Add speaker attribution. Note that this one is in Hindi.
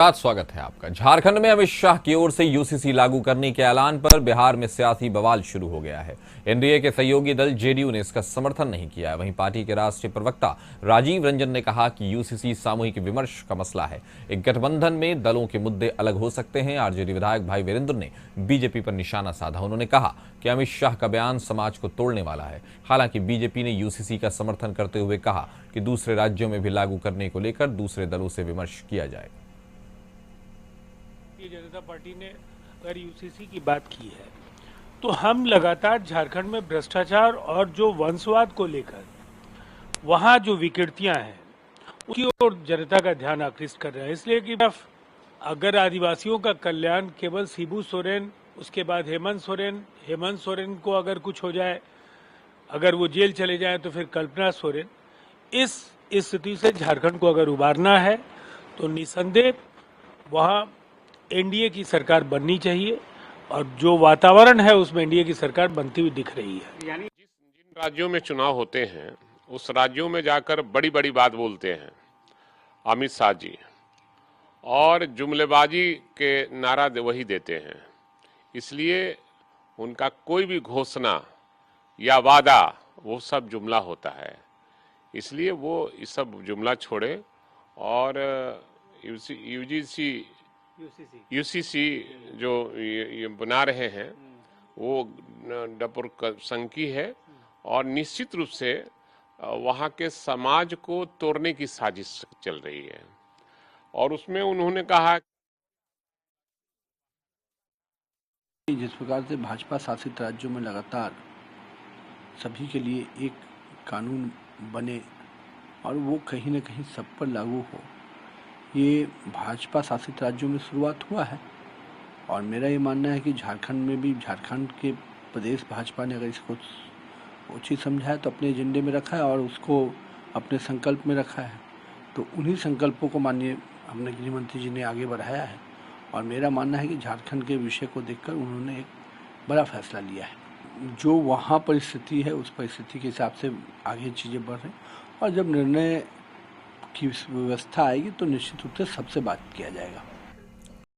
Speaker 1: स्वागत है आपका। झारखंड में अमित शाह की ओर से यूसीसी लागू करने के ऐलान पर बिहार में सियासी बवाल शुरू हो गया है। एनडीए के सहयोगी दल जेडीयू ने इसका समर्थन नहीं किया है। वहीं पार्टी के राष्ट्रीय प्रवक्ता राजीव रंजन ने कहा कि यूसीसी सामूहिक विमर्श का मसला है। एक गठबंधन में दलों के मुद्दे अलग हो सकते हैं। आरजेडी विधायक भाई वीरेंद्र ने बीजेपी पर निशाना साधा। उन्होंने कहा कि अमित शाह का बयान समाज को तोड़ने वाला है। हालांकि बीजेपी ने यूसीसी का समर्थन करते हुए कहा कि दूसरे राज्यों में भी लागू करने को लेकर दूसरे दलों से विमर्श किया जाए।
Speaker 2: भारतीय जनता पार्टी ने अगर यूसीसी की बात की है तो हम लगातार झारखंड में भ्रष्टाचार और जो वंशवाद को लेकर वहां जो विकृतियां हैं उसकी ओर जनता का ध्यान आकृष्ट कर रहे हैं। इसलिए कि अगर आदिवासियों का कल्याण केवल शिबू सोरेन, उसके बाद हेमंत सोरेन को अगर कुछ हो जाए, अगर वो जेल चले जाए तो फिर कल्पना सोरेन, इस स्थिति से झारखंड को अगर उबारना है तो निसंदेह वहां एनडीए की सरकार बननी चाहिए और जो वातावरण है उसमें एनडीए की सरकार बनती हुई दिख रही है।
Speaker 3: यानी जिन राज्यों में चुनाव होते हैं उस राज्यों में जाकर बड़ी बड़ी बात बोलते हैं अमित शाह जी, और जुमलेबाजी के नारा वही देते हैं। इसलिए उनका कोई भी घोषणा या वादा वो सब जुमला होता है। इसलिए वो इस सब जुमला छोड़े और यूसीसी जो ये बना रहे हैं वो डपुरसंकी है और निश्चित रूप से वहाँ के समाज को तोड़ने की साजिश चल रही है। और उसमें उन्होंने कहा
Speaker 4: जिस प्रकार से भाजपा शासित राज्यों में लगातार सभी के लिए एक कानून बने और वो कहीं न कहीं सब पर लागू हो, ये भाजपा शासित राज्यों में शुरुआत हुआ है। और मेरा ये मानना है कि झारखंड में भी झारखंड के प्रदेश भाजपा ने अगर इसको उचित समझा है तो अपने एजेंडे में रखा है और उसको अपने संकल्प में रखा है, तो उन्हीं संकल्पों को माननीय अपने गृह मंत्री जी ने आगे बढ़ाया है। और मेरा मानना है कि झारखंड के विषय को देखकर उन्होंने एक बड़ा फैसला लिया है। जो वहाँ परिस्थिति है उस परिस्थिति के हिसाब से आगे चीज़ें बढ़ रही, और जब निर्णय की व्यवस्था आएगी तो निश्चित रूप से सबसे बात किया जाएगा।